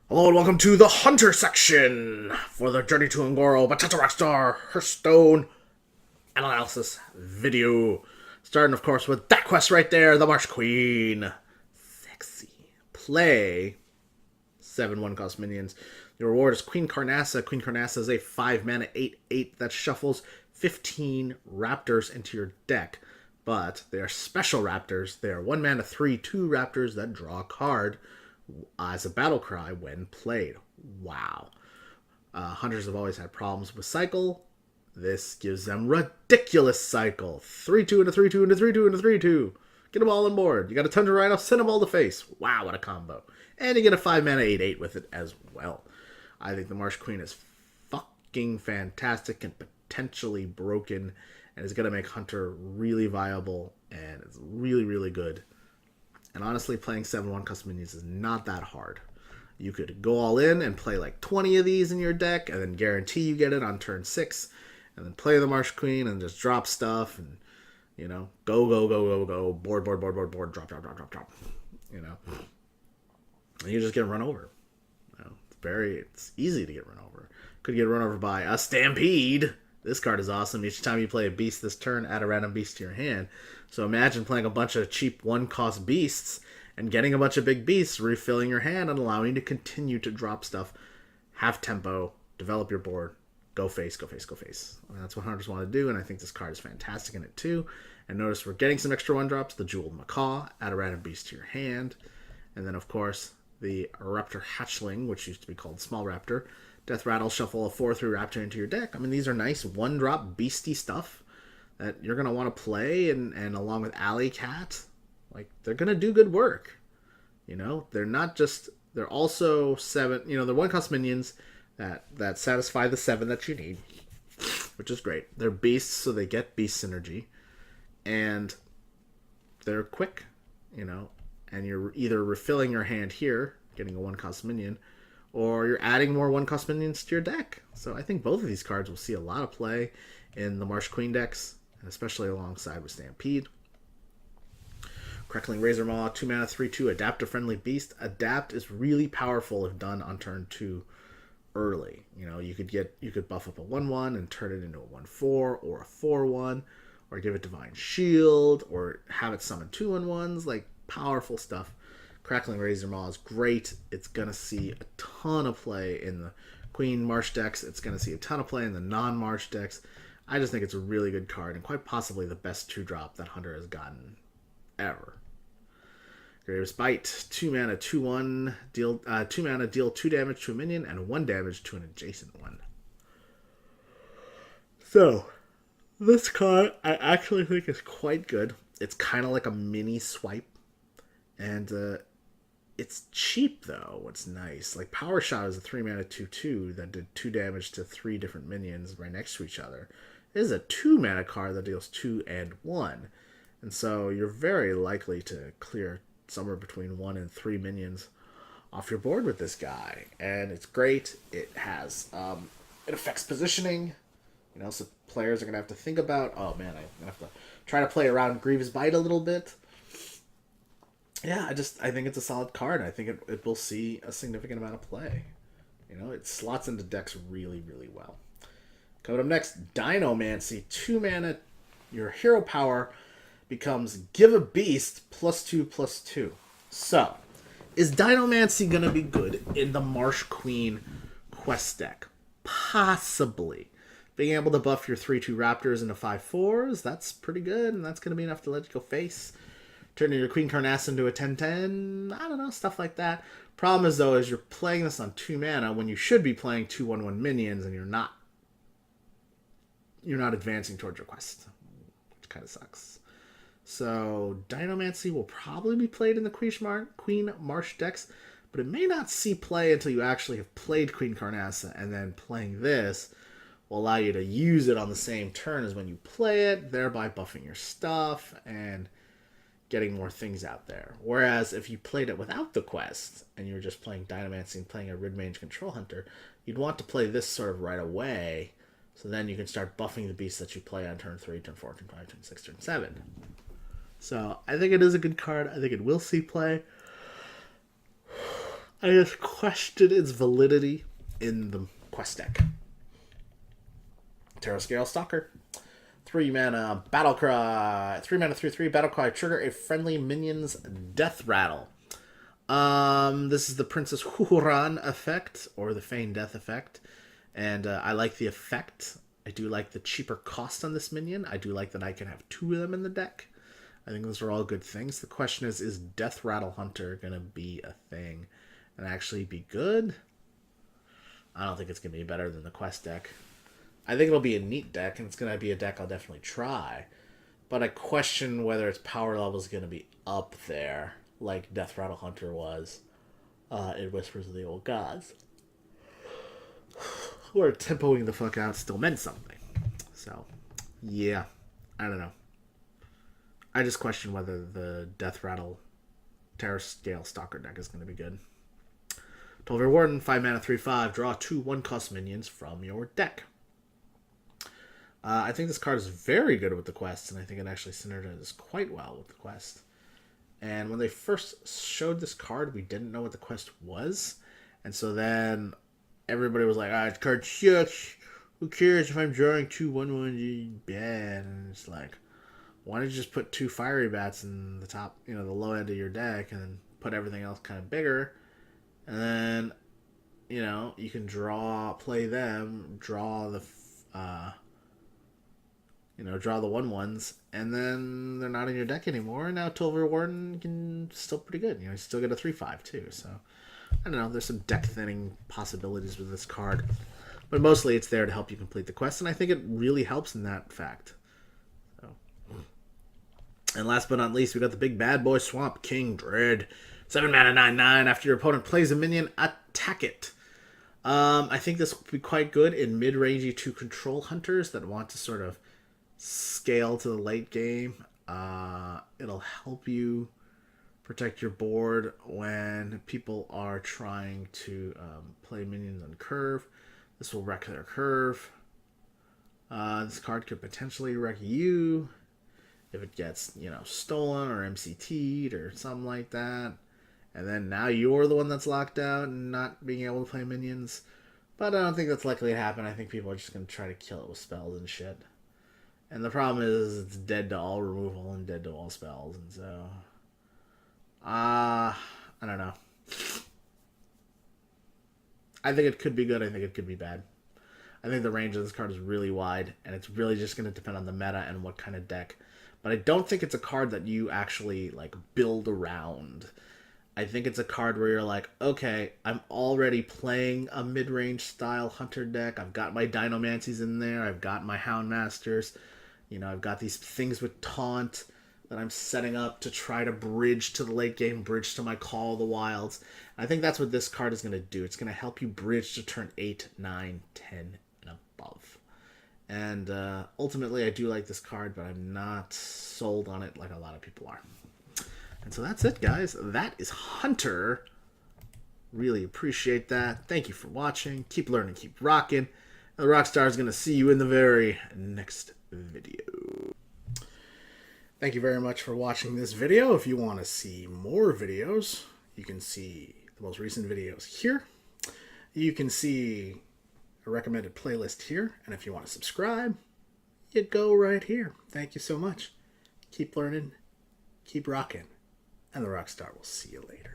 Hello and welcome to the Hunter section for the Journey to Ungoro bachatarockstar Hearthstone analysis video. Starting, of course, with that quest right there, the Marsh Queen. Sexy. Play 7/1 cost minions. The reward is Queen Carnassa. Queen Carnassa is a 5 mana 8/8 that shuffles 15 raptors into your deck. But they are special raptors. They are 1 mana 3/2 raptors that draw a card as a battle cry when played. Wow. Hunters have always had problems with cycle. This gives them ridiculous cycle. 3/2 and a 3/2 and a 3/2 and a 3/2. Get them all on board. You got a Tundra Rhino, send them all to face. Wow, what a combo. And you get a 5 mana 8/8 with it as well. I think the Marsh Queen is fucking fantastic and potentially broken and is going to make Hunter really viable and it's really, really good. And honestly, playing 7/1 custom minions is not that hard. You could go all in and play like 20 of these in your deck and then guarantee you get it on turn 6 and then play the Marsh Queen and just drop stuff and, you know, go, board, drop, you know. And you just get run over. You know, it's easy to get run over. Could get run over by a Stampede. This card is awesome. Each time you play a beast this turn, add a random beast to your hand. So imagine playing a bunch of cheap one-cost beasts and getting a bunch of big beasts, refilling your hand, and allowing you to continue to drop stuff, have tempo, develop your board, go face. I mean, that's what hunters want to do, and I think this card is fantastic in it too. And notice we're getting some extra one-drops, the Jeweled Macaw, add a random beast to your hand, and then, of course, the Raptor Hatchling, which used to be called Small Raptor. Death Rattle, shuffle a 4/3 Raptor into your deck. I mean, these are nice one-drop beastie stuff that you're going to want to play, and along with Alley Cat, like, they're going to do good work. You know, they're not just, they're also 7, you know, they're one-cost minions that satisfy the 7 that you need, which is great. They're beasts, so they get beast synergy, and they're quick, you know, and you're either refilling your hand here, getting a one-cost minion, or you're adding more one-cost minions to your deck. So I think both of these cards will see a lot of play in the Marsh Queen decks, and especially alongside with Stampede. Crackling Razor Maw, 2 mana, 3/2, adapt a friendly beast. Adapt is really powerful if done on turn 2 early. You know, you could buff up a 1/1 and turn it into a 1/4 or a 4/1, or give it Divine Shield, or have it summon 2/1s, like powerful stuff. Crackling Razor Maw is great. It's going to see a ton of play in the Queen Marsh decks. It's going to see a ton of play in the non-Marsh decks. I just think it's a really good card and quite possibly the best 2-drop that Hunter has gotten ever. Grave's Bite, 2 mana, 2/1, deal 2 mana, deal 2 damage to a minion and 1 damage to an adjacent one. So, this card I actually think is quite good. It's kind of like a mini swipe. And it's cheap, though. What's nice, like Power Shot is a 3 mana 2/2 that did 2 damage to 3 different minions right next to each other. It is a 2 mana card that deals 2 and 1, and so you're very likely to clear somewhere between 1 and 3 minions off your board with this guy, and it's great. It has it affects positioning. You know, so players are gonna have to think about. Oh man, I'm gonna have to try to play around Grievous Bite a little bit. Yeah, I think it's a solid card. I think it will see a significant amount of play. You know, it slots into decks really, really well. Coming up next, Dinomancy. 2 mana, your hero power becomes give a beast +2/+2. So, is Dinomancy going to be good in the Marsh Queen quest deck? Possibly. Being able to buff your 3/2 Raptors into 5/4s, that's pretty good, and that's going to be enough to let you go face. Turning your Queen Carnassa into a 10/10, I don't know, stuff like that. Problem is, though, is you're playing this on 2 mana when you should be playing 2/1/1 minions, and you're not advancing towards your quest, which kind of sucks. So Dinomancy will probably be played in the Queen Marsh decks, but it may not see play until you actually have played Queen Carnassa, and then playing this will allow you to use it on the same turn as when you play it, thereby buffing your stuff and getting more things out there. Whereas if you played it without the quest and you were just playing Dinomancy and playing a Rid-Mange Control Hunter, you'd want to play this sort of right away, so then you can start buffing the beasts that you play on turn 3, turn 4, turn 5, turn 6, turn 7. So I think it is a good card. I think it will see play. I just question its validity in the quest deck. Terrascale Stalker. 3-mana Battle Cry. 3-mana 3/3 Battle Cry. Trigger a friendly minion's Death Rattle. This is the Princess Huran effect, or the Feign Death effect. And I like the effect. I do like the cheaper cost on this minion. I do like that I can have 2 of them in the deck. I think those are all good things. The question is Death Rattle Hunter going to be a thing and actually be good? I don't think it's going to be better than the quest deck. I think it'll be a neat deck, and it's going to be a deck I'll definitely try. But I question whether its power level is going to be up there, like Death Rattle Hunter was in Whispers of the Old Gods. Where tempoing the fuck out still meant something. So, yeah. I don't know. I just question whether the Death Rattle Terrascale Stalker deck is going to be good. 12-year Warden, 5-mana 3/5. Draw 2 1-cost minions from your deck. I think this card is very good with the quest, and I think it actually synergizes quite well with the quest. And when they first showed this card, we didn't know what the quest was. And so then everybody was like, this card sucks. Who cares if I'm drawing 2 1/1s? Bad. And it's like, why don't you just put 2 fiery bats in the top, the low end of your deck, and then put everything else kind of bigger. And then, you can play them, draw the 1/1s, and then they're not in your deck anymore. And now Tilver Warden can still pretty good. You still get a 3/5 too. So I don't know. There's some deck thinning possibilities with this card, but mostly it's there to help you complete the quest, and I think it really helps in that fact. So, and last but not least, we got the big bad boy Swamp King Dread. 7-mana 9/9. After your opponent plays a minion, attack it. I think this will be quite good in mid-rangey 2 control hunters that want to sort of scale to the late game. It'll help you protect your board when people are trying to play minions on curve. This will wreck their curve. This card could potentially wreck you if it gets, stolen or MCT'd or something like that. And then now you're the one that's locked out and not being able to play minions. But I don't think that's likely to happen. I think people are just going to try to kill it with spells and shit. And the problem is it's dead to all removal and dead to all spells. And so, I don't know. I think it could be good. I think it could be bad. I think the range of this card is really wide, and it's really just going to depend on the meta and what kind of deck. But I don't think it's a card that you actually build around. I think it's a card where you're like, okay, I'm already playing a mid-range style hunter deck. I've got my Dinomancies in there. I've got my Houndmasters. I've got these things with taunt that I'm setting up to try to bridge to the late game, bridge to my Call of the Wilds. And I think that's what this card is going to do. It's going to help you bridge to turn 8, 9, 10, and above. And ultimately, I do like this card, but I'm not sold on it like a lot of people are. And so that's it, guys. That is Hunter. Really appreciate that. Thank you for watching. Keep learning, keep rocking. The Rockstar is going to see you in the very next video. Thank you very much for watching this video. If you want to see more videos, you can see the most recent videos here. You can see a recommended playlist here. And if you want to subscribe, you go right here. Thank you so much. Keep learning, keep rocking. And the Rockstar will see you later.